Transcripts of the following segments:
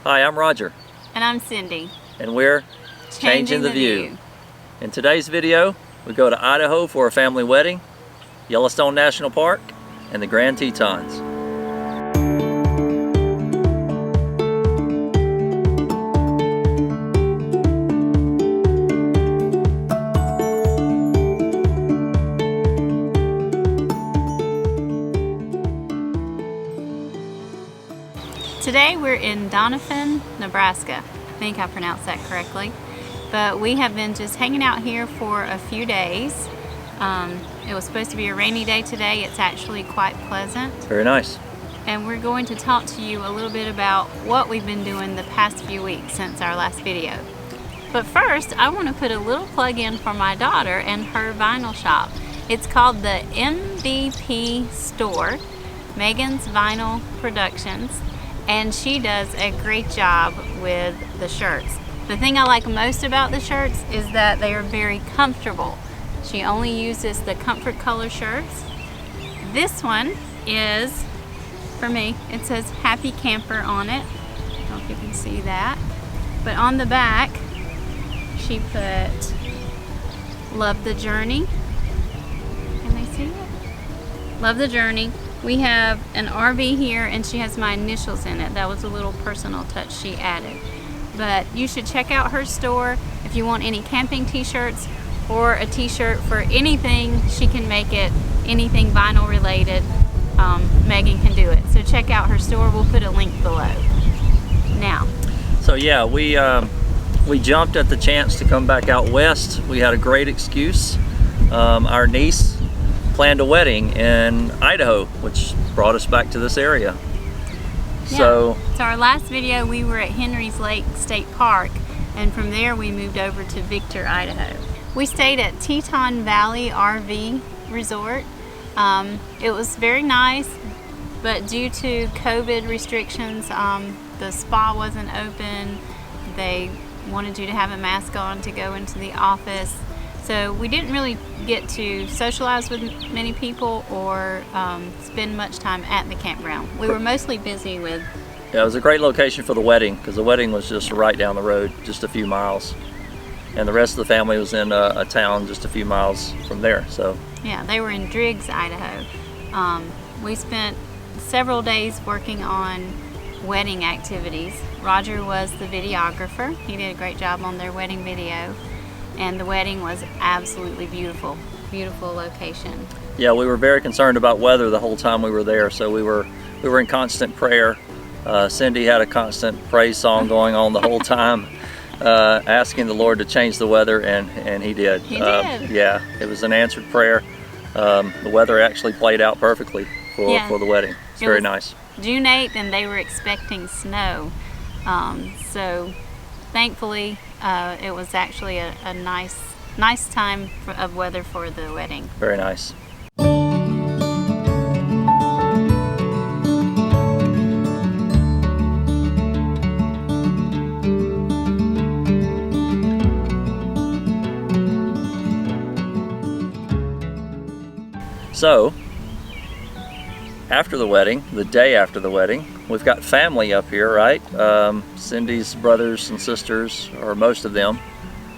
Hi, I'm Roger. And I'm Cindy. And we're Changing the View. In today's video, we go to Idaho for a family wedding, Yellowstone National Park, and the Grand Tetons. Today we're in Donovan, Nebraska. I think I pronounced that correctly. But we have been just hanging out here for a few days. It was supposed to be a rainy day today. It's actually quite pleasant. Very nice. And we're going to talk to you a little bit about what we've been doing the past few weeks since our last video. But first, I want to put a little plug in for my daughter and her vinyl shop. It's called the MVP Store, Megan's Vinyl Productions. And she does a great job with the shirts. The thing I like most about the shirts is that they are very comfortable. She only uses the comfort color shirts. This one is, for me, it says Happy Camper on it. I don't know if you can see that. But on the back, she put Love the Journey. Can they see it? Love the Journey. We have an RV here and she has my initials in it. That was a little personal touch she added. But you should check out her store if you want any camping t-shirts or a t-shirt for anything. She can make it, anything vinyl related. Megan can do it. So check out her store. We'll put a link below. Now. So yeah, we jumped at the chance to come back out west. We had a great excuse. Our niece planned a wedding in Idaho, which brought us back to this area. Yeah. So our last video we were at Henry's Lake State Park, and from there we moved over to Victor, Idaho. We stayed at Teton Valley RV Resort. It was very nice, but due to COVID restrictions, the spa wasn't open. They wanted you to have a mask on to go into the office. So we didn't really get to socialize with many people or spend much time at the campground. We were mostly busy with... Yeah, it was a great location for the wedding because the wedding was just right down the road, just a few miles. And the rest of the family was in a town just a few miles from there. So yeah, they were in Driggs, Idaho. We spent several days working on wedding activities. Roger was the videographer. He did a great job on their wedding video. And the wedding was absolutely beautiful. Beautiful location. Yeah, we were very concerned about weather the whole time we were there, so we were in constant prayer. Cindy had a constant praise song going on the whole time, asking the Lord to change the weather, and He did. He did. Yeah, it was an answered prayer. The weather actually played out perfectly for the wedding. It's very nice. June 8th, and they were expecting snow. So thankfully, it was actually a nice time of weather for the wedding. Very nice. So, after the wedding, the day after the wedding, we've got family up here, right? Cindy's brothers and sisters, or most of them,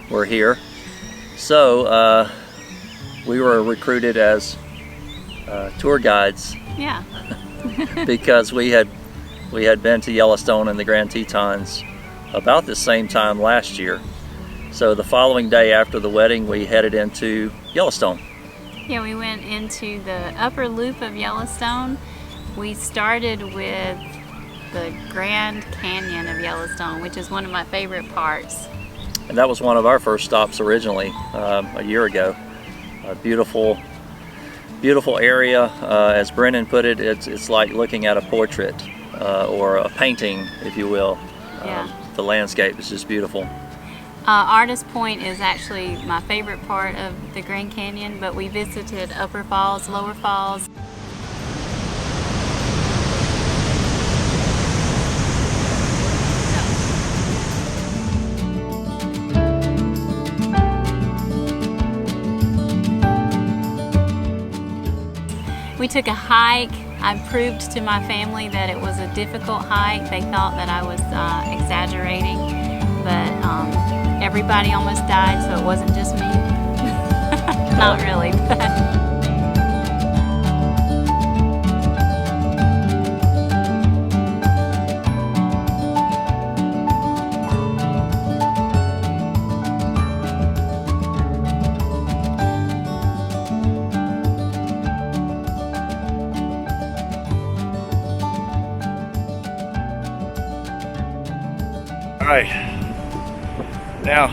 were here. So we were recruited as tour guides. Yeah. Because we had been to Yellowstone and the Grand Tetons about the same time last year. So the following day after the wedding, we headed into Yellowstone. Yeah, we went into the upper loop of Yellowstone. We started with the Grand Canyon of Yellowstone, which is one of my favorite parts. And that was one of our first stops originally, a year ago. A beautiful area. As Brennan put it, it's like looking at a portrait or a painting, if you will. Yeah. The landscape is just beautiful. Artist Point is actually my favorite part of the Grand Canyon, but we visited Upper Falls, Lower Falls. We took a hike I proved to my family that it was a difficult hike. They thought that I was exaggerating, but everybody almost died, so it wasn't just me. Not really, but. All right, now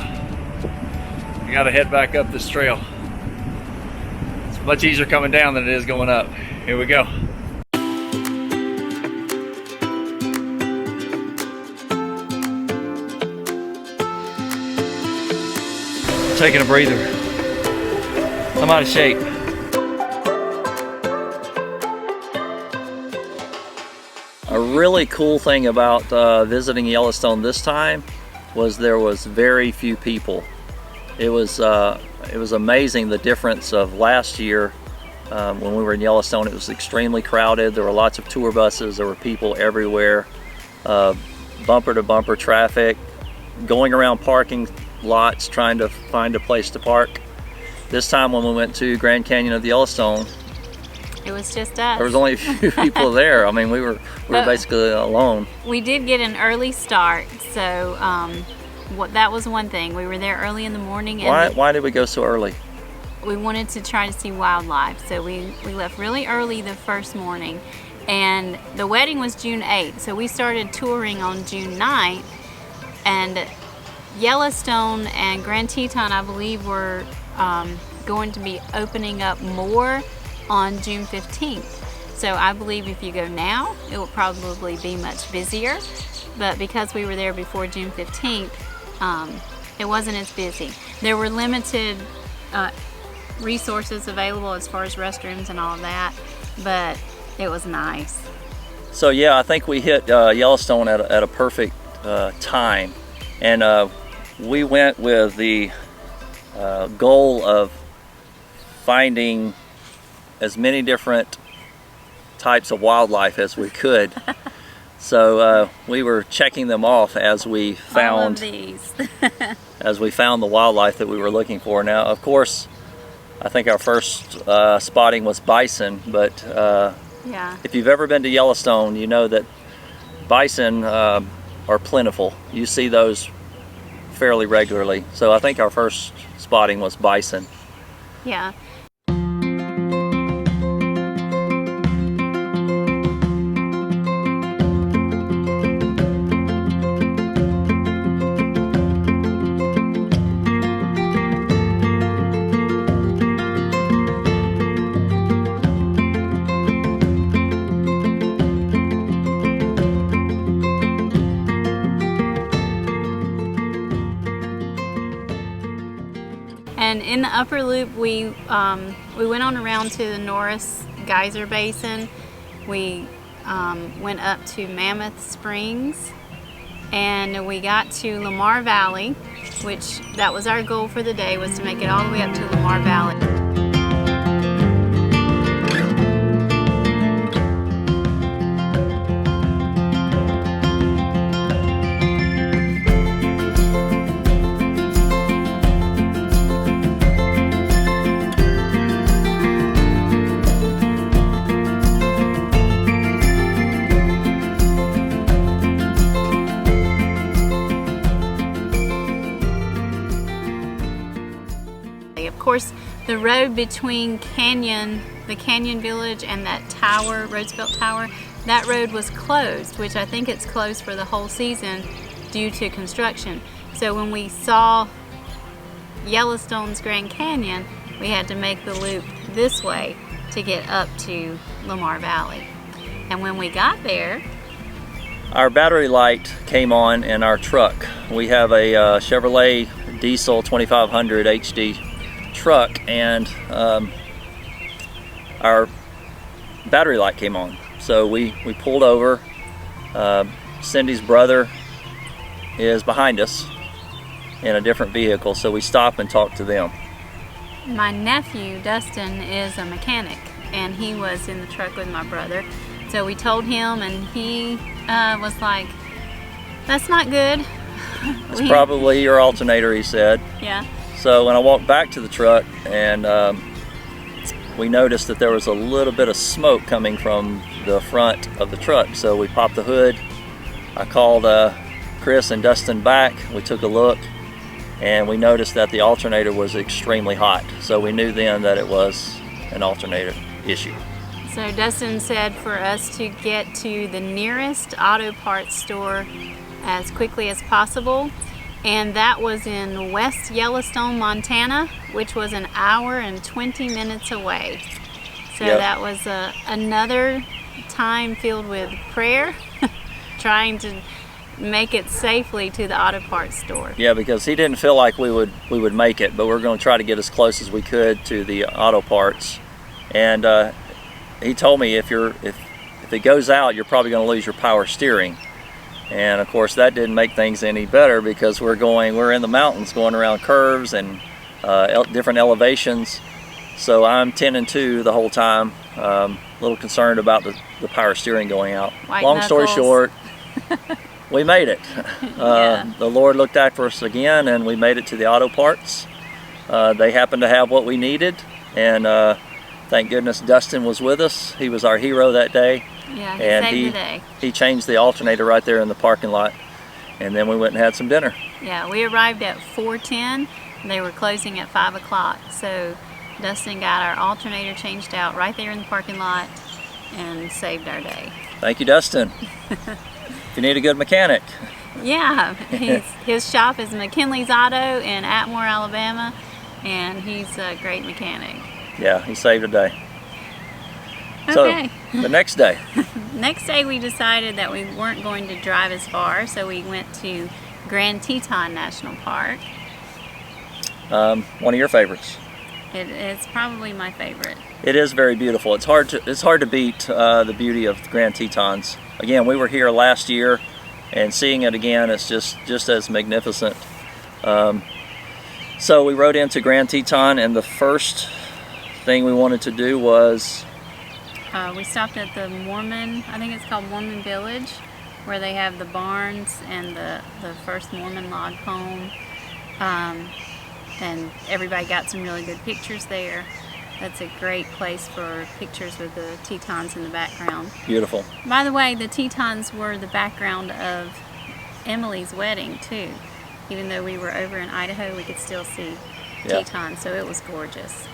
you gotta head back up this trail. It's much easier coming down than it is going up. Here we go. Taking a breather. I'm out of shape. A really cool thing about visiting Yellowstone this time was there was very few people. It was amazing the difference of last year when we were in Yellowstone. It was extremely crowded. There were lots of tour buses. There were people everywhere. Bumper to bumper traffic, going around parking lots trying to find a place to park. This time when we went to Grand Canyon of the Yellowstone, it was just us. There was only a few people there. I mean, we were basically alone. We did get an early start, so that was one thing. We were there early in the morning. And why did we go so early? We wanted to try to see wildlife, so we left really early the first morning. And the wedding was June 8th, so we started touring on June 9th. And Yellowstone and Grand Teton, I believe, were going to be opening up more on June 15th. So I believe if you go now, it will probably be much busier. But because we were there before June 15th, it wasn't as busy. There were limited resources available as far as restrooms and all of that, but it was nice. So yeah, I think we hit Yellowstone at a perfect time. And we went with the goal of finding as many different types of wildlife as we could. So we were checking them off as we found all of these. as we found the wildlife that we were looking for. Now, of course, I think our first spotting was bison, but yeah. If you've ever been to Yellowstone, you know that bison are plentiful. You see those fairly regularly. So I think our first spotting was bison. Yeah. And in the upper loop, we went on around to the Norris Geyser Basin. We went up to Mammoth Springs, and we got to Lamar Valley, which that was our goal for the day, was to make it all the way up to Lamar Valley. Of course, the road between the Canyon Village and that tower, Roosevelt Tower, that road was closed, which I think it's closed for the whole season due to construction. So when we saw Yellowstone's Grand Canyon, we had to make the loop this way to get up to Lamar Valley. And when we got there, our battery light came on in our truck. We have a Chevrolet diesel 2500 HD truck, and our battery light came on. So we pulled over. Cindy's brother is behind us in a different vehicle, so we stopped and talked to them. my nephew Dustin is a mechanic, and he was in the truck with my brother. So we told him, and he was like, "That's not good." It's probably your alternator, he said. Yeah. So when I walked back to the truck, and we noticed that there was a little bit of smoke coming from the front of the truck. So we popped the hood. I called Chris and Dustin back. We took a look, and we noticed that the alternator was extremely hot. So we knew then that it was an alternator issue. So Dustin said for us to get to the nearest auto parts store as quickly as possible, and that was in West Yellowstone, Montana, which was an hour and 20 minutes away. So Yep. that was another time filled with prayer, trying to make it safely to the auto parts store. Yeah, because he didn't feel like we would make it, but we're going to try to get as close as we could to the auto parts. And he told me if it goes out, you're probably going to lose your power steering. And of course that didn't make things any better, because we're in the mountains going around curves and different elevations. So I'm 10 and 2 the whole time. A little concerned about the power steering going out. Long story short, we made it. Yeah. The Lord looked after us again, and we made it to the auto parts. They happened to have what we needed, and thank goodness Dustin was with us. He was our hero that day. Yeah, And saved the day. he changed the alternator right there in the parking lot, and then we went and had some dinner. Yeah, we arrived at 4:10. They were closing at 5 o'clock. So Dustin got our alternator changed out right there in the parking lot and saved our day. Thank you, Dustin. If you need a good mechanic. Yeah, his shop is McKinley's Auto in Atmore, Alabama, and he's a great mechanic. Yeah, he saved a day. Okay. So the next day, Next day we decided that we weren't going to drive as far, so we went to Grand Teton National Park. one of your favorites. It's probably my favorite. It is very beautiful. It's hard to beat the beauty of Grand Tetons. Again, we were here last year, and seeing it again is just as magnificent. So we rode into Grand Teton, and the first thing we wanted to do was We stopped at the Mormon, I think it's called Mormon Village, where they have the barns and the first Mormon log home. And everybody got some really good pictures there. That's a great place for pictures with the Tetons in the background. beautiful. By the way, the Tetons were the background of Emily's wedding too. Even though we were over in Idaho, we could still see Yeah. Tetons, so it was gorgeous.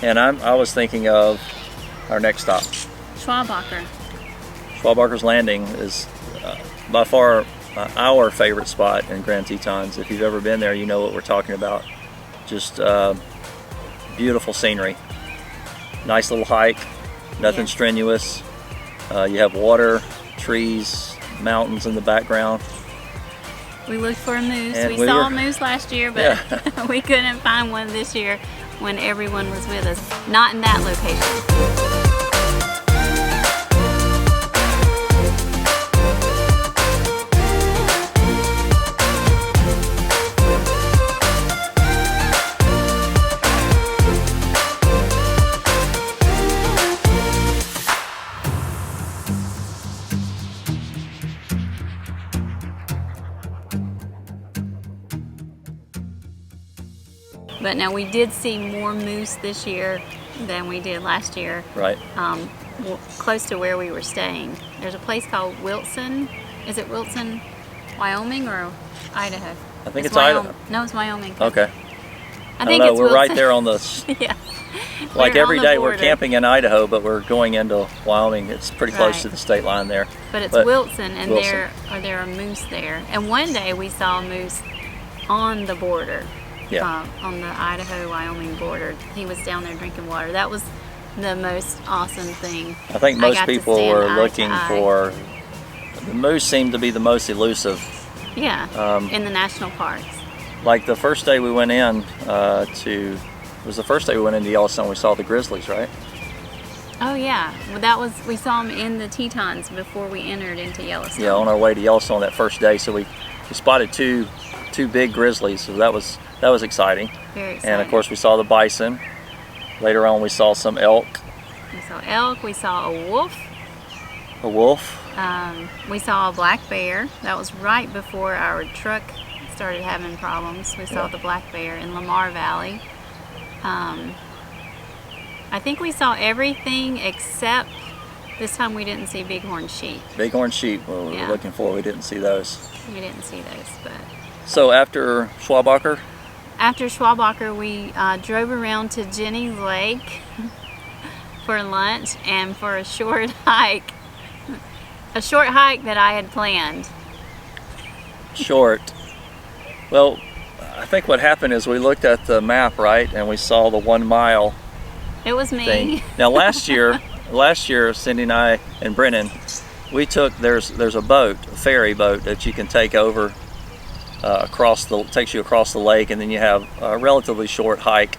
And I was thinking of our next stop. Schwabacher. Schwabacher's Landing is by far our favorite spot in Grand Tetons. If you've ever been there, you know what we're talking about. Just beautiful scenery. Nice little hike, nothing Yes. strenuous. You have water, trees, mountains in the background. We looked for a moose. And We saw a moose last year, but we couldn't find one this year when everyone was with us. Not in that location. But now we did see more moose this year than we did last year. Right. Close to where we were staying. There's a place called Wilson. Is it Wilson, Wyoming or Idaho? I think it's Idaho. No, it's Wyoming. Okay. I think know. it's We're Wilson. right there on the Yeah. like We're every on the day we're border. camping in Idaho, but we're going into Wyoming. It's pretty close Right. to the state line there. But it's Wilson, and Wilson. there are moose there. And one day we saw a moose on the border. Yeah. On the Idaho-Wyoming border. He was down there drinking water. That was the most awesome thing. I think I most got to people stand were eye to looking eye. for, the moose seemed to be the most elusive. Yeah, in the national parks. Like the first day we went in it was the first day we went into Yellowstone, we saw the grizzlies, right? Oh yeah, well we saw them in the Tetons before we entered into Yellowstone. Yeah, on our way to Yellowstone that first day, so we spotted two big grizzlies, so that was exciting. Very exciting. And of course we saw the bison. Later on we saw some elk. We saw elk, we saw a wolf. A wolf. We saw a black bear. That was right before our truck started having problems. We saw the black bear in Lamar Valley. I think we saw everything except this time we didn't see bighorn sheep. Bighorn sheep, we were looking for, we didn't see those. We didn't see those, but... So after Schwabacher? After Schwabacher, we drove around to Jenny's Lake for lunch and for a short hike. A short hike that I had planned. Short. Well, I think what happened is we looked at the map, right, and we saw the 1 mile It was me. thing. Now last year, Cindy and I and Brennan, we took, there's a boat, a ferry boat that you can take over takes you across the lake, and then you have a relatively short hike.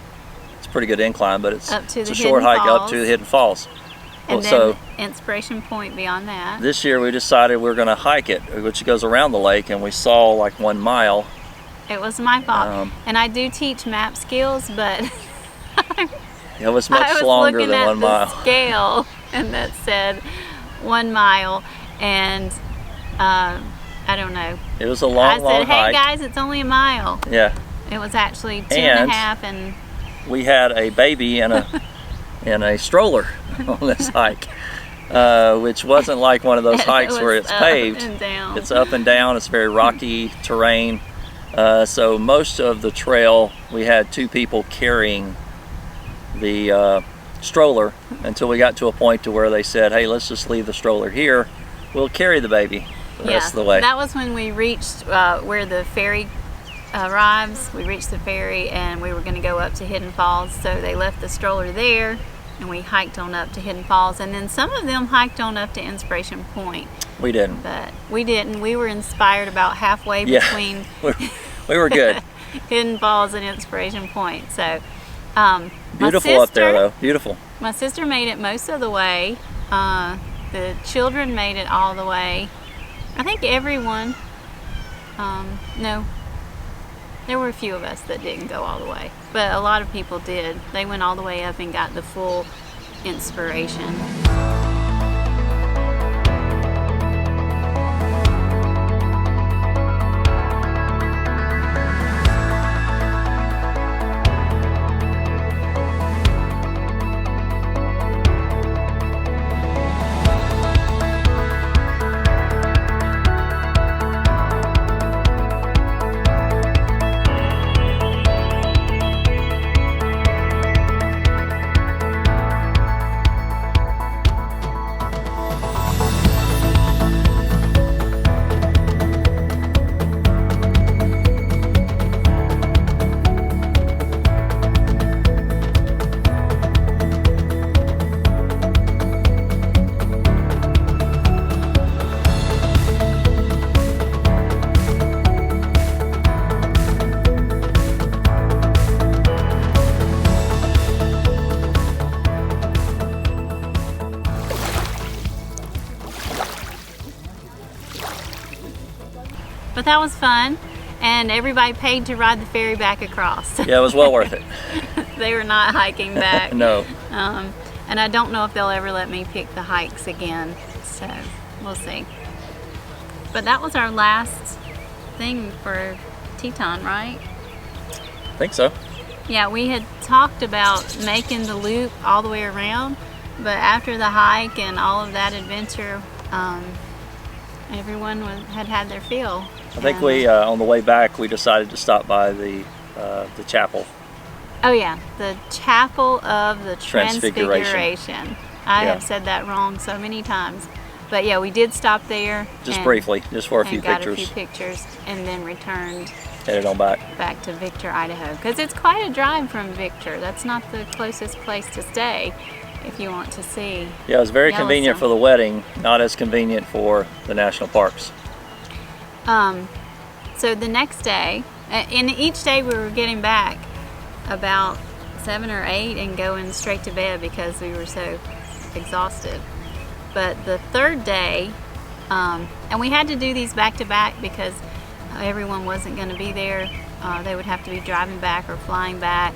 It's a pretty good incline, but it's a short hike up to the Hidden Falls. And Well, then Inspiration Point beyond that. this year we decided we were going to hike it, which goes around the lake, and we saw like 1 mile. It was my fault. And I do teach map skills, but It was much I was longer looking than at 1 mile. the scale, and that said 1 mile, and I don't know. It was a long, I said, hey hike. guys, it's only 1 mile. Yeah. It was actually 2.5, and We had a baby in a stroller on this hike, which wasn't like one of those hikes where it's paved. and down. It's up and down. It's very rocky terrain. So most of the trail, we had 2 people carrying the stroller until we got to a point to where they said, hey, let's just leave the stroller here. We'll carry the baby the rest of the way. That was when we reached where the ferry arrives. We reached the ferry and we were going to go up to Hidden Falls, so they left the stroller there and we hiked on up to Hidden Falls, and then some of them hiked on up to Inspiration Point. We didn't. But we didn't. We were inspired about halfway between we were good. Hidden Falls and Inspiration Point. So Beautiful up there though, beautiful. My sister made it most of the way. The children made it all the way. I think everyone, no, there were a few of us that didn't go all the way, but a lot of people did. They went all the way up and got the full inspiration. But that was fun, and everybody paid to ride the ferry back across. Yeah, it was well worth it. They were not hiking back. No. And I don't know if they'll ever let me pick the hikes again, so we'll see. But that was our last thing for Teton, right? I think so. Yeah, we had talked about making the loop all the way around, but after the hike and all of that adventure, everyone had their fill. I think we, on the way back, we decided to stop by the chapel. Oh yeah, the Chapel of the Transfiguration. I have said that wrong so many times. But yeah, we did stop there. Just briefly, just for a few got pictures. a few pictures, and then returned. Headed on back. Back to Victor, Idaho. Because it's quite a drive from Victor. That's not the closest place to stay. if you want to see. Yeah, it was very convenient for Yellowstone. the wedding, not as convenient for the national parks. So the next day, and each day we were getting back about 7 or 8 and going straight to bed because we were so exhausted. But the third day, and we had to do these back to back because everyone wasn't going to be there. They would have to be driving back or flying back,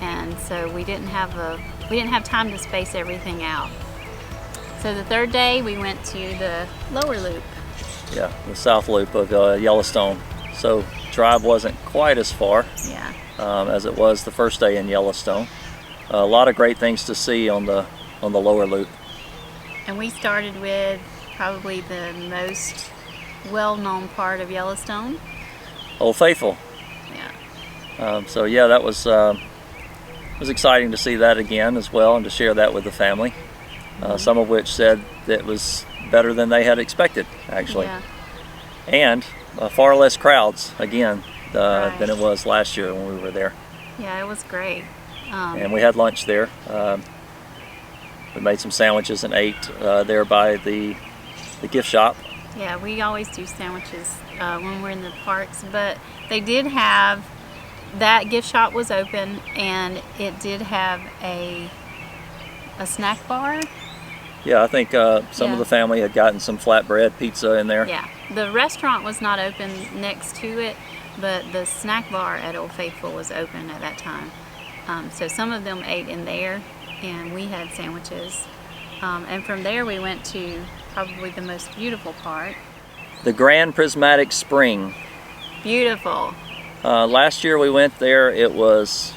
and so we didn't have time to space everything out. So the third day we went to the lower loop. Yeah, the south loop of Yellowstone. So drive wasn't quite as far Yeah. As it was the first day in Yellowstone. A lot of great things to see on the lower loop. And we started with probably the most well-known part of Yellowstone. Old Faithful. Yeah. So yeah, that was it was exciting to see that again as well, and to share that with the family. Some of which said that it was better than they had expected, actually. Yeah. And far less crowds again Right. than it was last year when we were there. Yeah, it was great. And we had lunch there. We made some sandwiches and ate there by the gift shop. Yeah, we always do sandwiches when we're in the parks, but they did have, that gift shop was open, and it did have a snack bar. Yeah, I think some of the family had gotten some flatbread pizza in there. Yeah, the restaurant was not open next to it, but the snack bar at Old Faithful was open at that time. So some of them ate in there, and we had sandwiches. And from there we went to probably the most beautiful part. The Grand Prismatic Spring. Beautiful. Last year we went there, it was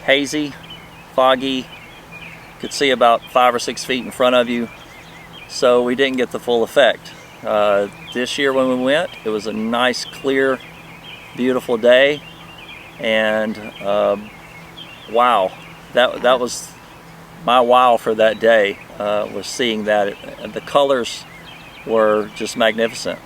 hazy, foggy, could see about 5 or 6 feet in front of you, so we didn't get the full effect. This year when we went, it was a nice, clear, beautiful day, and wow, that was my wow for that day, was seeing that. The colors were just magnificent.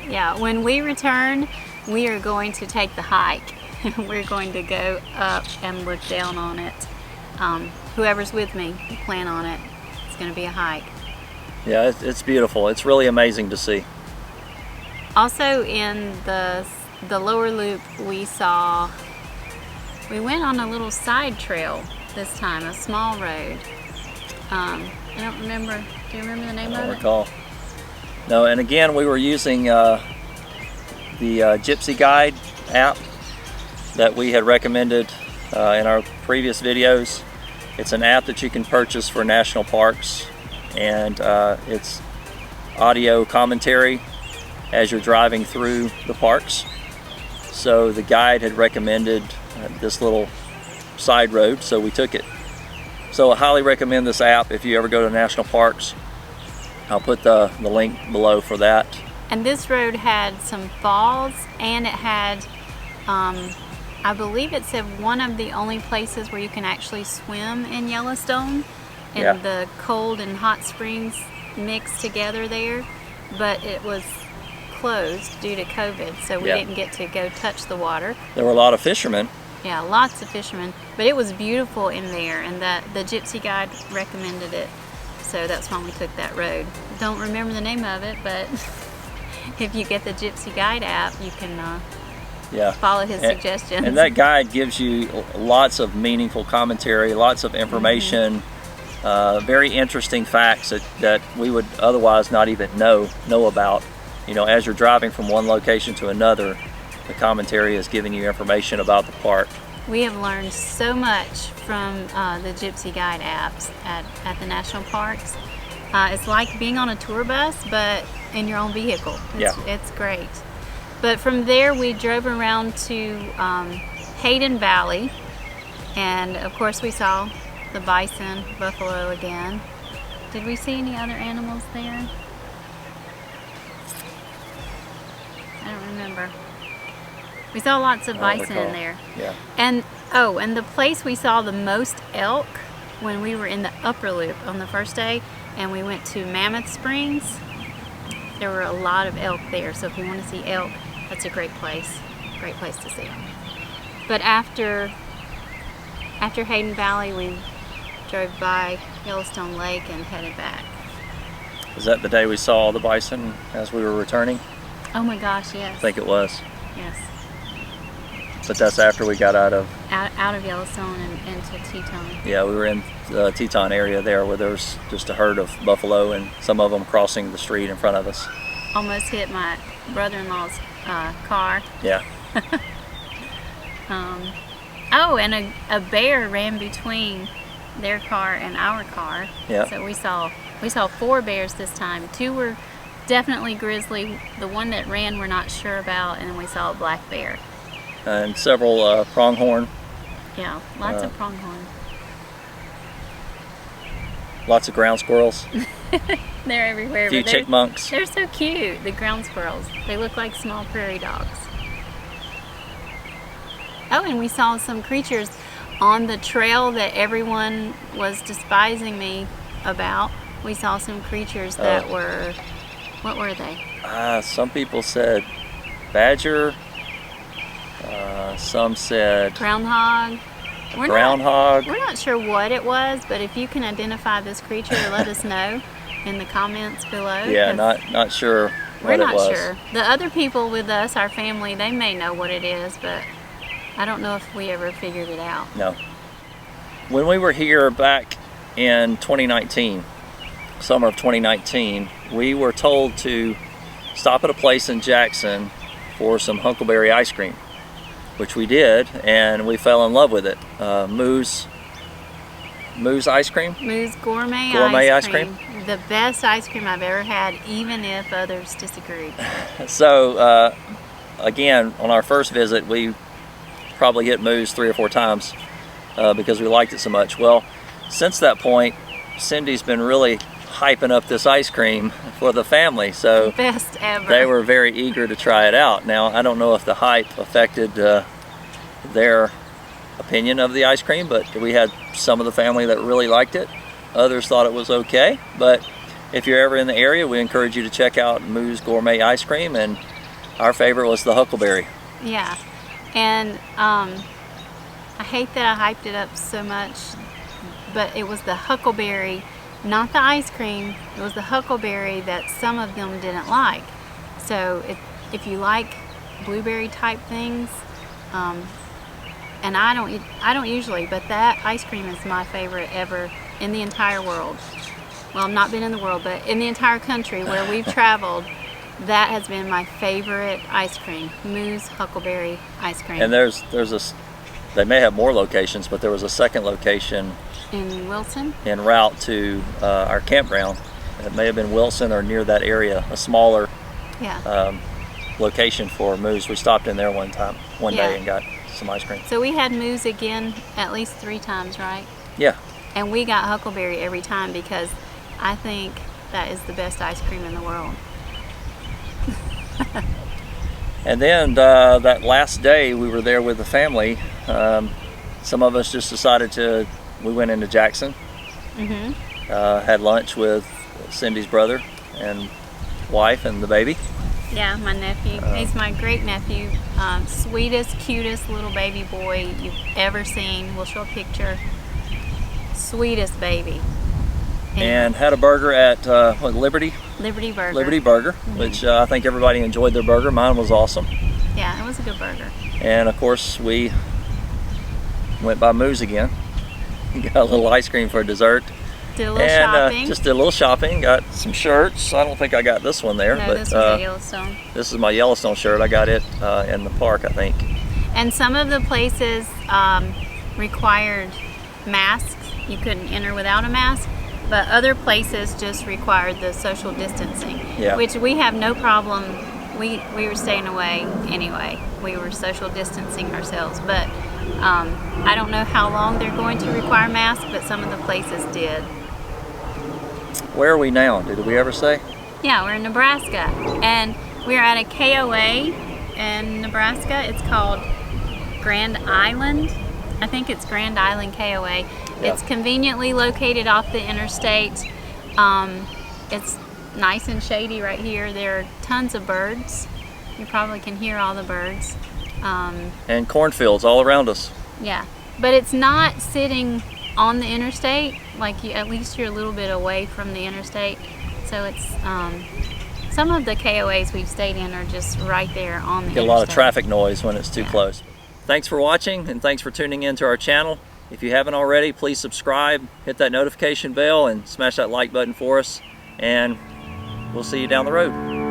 Yeah, when we return, we are going to take the hike. We're going to go up and look down on it. Whoever's with me, plan on it. It's going to be a hike. Yeah, it's beautiful. It's really amazing to see. Also in the lower loop, we went on a little side trail this time, a small road. I don't remember, do you remember the name I of don't it? recall. No, and again, we were using the Gypsy Guide app that we had recommended in our previous videos. It's an app that you can purchase for national parks, and it's audio commentary as you're driving through the parks. So the guide had recommended this little side road, so we took it. So I highly recommend this app if you ever go to national parks. I'll put the link below for that. And this road had some falls, and it had, I believe it said one of the only places where you can actually swim in Yellowstone, and Yeah. the cold and hot springs mixed together there, but it was closed due to COVID, so we Yeah. didn't get to go touch the water. There were a lot of fishermen. Yeah, lots of fishermen, but it was beautiful in there, and the Gypsy Guide recommended it, so that's why we took that road. Don't remember the name of it, but if you get the Gypsy Guide app, you can Yeah. follow his suggestions. And that guide gives you lots of meaningful commentary, lots of information, very interesting facts that we would otherwise not even know about. You know, as you're driving from one location to another, the commentary is giving you information about the park. We have learned so much from the Gypsy Guide apps at the national parks. It's like being on a tour bus, but in your own vehicle. It's great. But from there, we drove around to Hayden Valley, and of course we saw the bison, buffalo again. Did we see any other animals there? I don't remember. We saw lots of bison in there. Yeah. And the place we saw the most elk when we were in the upper loop on the first day, and we went to Mammoth Springs. There were a lot of elk there, so if you want to see elk, that's a great place to see them. But after Hayden Valley, we drove by Yellowstone Lake and headed back. Was that the day we saw the bison as we were returning? Oh my gosh, yes. I think it was. Yes. But that's after we got out of Yellowstone and into Teton. Yeah, we were in the Teton area there where there was just a herd of buffalo and some of them crossing the street in front of us. Almost hit my brother-in-law's car. Yeah. And a bear ran between their car and our car. Yeah. So we saw 4 bears this time. 2 were definitely grizzly. The one that ran we're not sure about, and then we saw a black bear. And several pronghorn. Yeah, lots of pronghorn. Lots of ground squirrels. They're everywhere. A few chipmunks. They're so cute, the ground squirrels. They look like small prairie dogs. Oh, and we saw some creatures on the trail that everyone was despising me about. We saw some creatures that were, what were they? Some people said badger. Some said groundhog. Groundhog. We're not sure what it was, but if you can identify this creature, let us know in the comments below. Yeah, not sure what it was. We're not sure. The other people with us, our family, they may know what it is, but I don't know if we ever figured it out. No. When we were here back in 2019, summer of 2019, we were told to stop at a place in Jackson for some huckleberry ice cream, which we did, and we fell in love with it. Moo's ice cream? Moo's gourmet ice cream. The best ice cream I've ever had, even if others disagree. So, again, on our first visit, we probably hit Moo's 3 or 4 times because we liked it so much. Well, since that point, Cindy's been really hyping up this ice cream for the family, so best ever. They were very eager to try it out. Now, I don't know if the hype affected their opinion of the ice cream, but we had some of the family that really liked it. Others thought it was okay, but if you're ever in the area, we encourage you to check out Moo's Gourmet Ice Cream, and our favorite was the huckleberry. Yeah, and I hate that I hyped it up so much, but it was the huckleberry, not the ice cream. It was the huckleberry that some of them didn't like. So if you like blueberry type things, and I don't usually, but that ice cream is my favorite ever in the entire world. Well, I've not been in the world, but in the entire country where we've traveled, that has been my favorite ice cream, Moo's Huckleberry ice cream. And they may have more locations, but there was a second location in Wilson, en route to our campground. It may have been Wilson or near that area, a smaller location for Moo's. We stopped in there one day and got some ice cream. So we had Moo's again at least 3 times, right? Yeah. And we got huckleberry every time because I think that is the best ice cream in the world. And then that last day we were there with the family, some of us just decided we went into Jackson, had lunch with Cindy's brother and wife and the baby. Yeah, my nephew. He's my great nephew. Sweetest, cutest little baby boy you've ever seen. We'll show a picture. Sweetest baby. And had a burger at Liberty? Liberty Burger. Liberty Burger, which I think everybody enjoyed their burger. Mine was awesome. Yeah, it was a good burger. And of course we went by Moo's again. Got a little ice cream for dessert. Did a little shopping. Just did a little shopping. Got some shirts. I don't think I got this one there. No, but this was a Yellowstone. This is my Yellowstone shirt. I got it in the park, I think. And some of the places required masks. You couldn't enter without a mask, but other places just required the social distancing, which we have no problem. We were staying away anyway. We were social distancing ourselves, but I don't know how long they're going to require masks, but some of the places did. Where are we now? Did we ever say? Yeah, we're in Nebraska, and we're at a KOA in Nebraska. It's called Grand Island. I think it's Grand Island KOA. Yep. It's conveniently located off the interstate. It's nice and shady right here. There are tons of birds. You probably can hear all the birds. And cornfields all around us. Yeah, but it's not sitting on the interstate. Like at least you're a little bit away from the interstate. So it's some of the KOAs we've stayed in are just right there on the interstate. Get a lot of traffic noise when it's too close. Thanks for watching, and thanks for tuning in to our channel. If you haven't already, please subscribe, hit that notification bell, and smash that like button for us. And we'll see you down the road.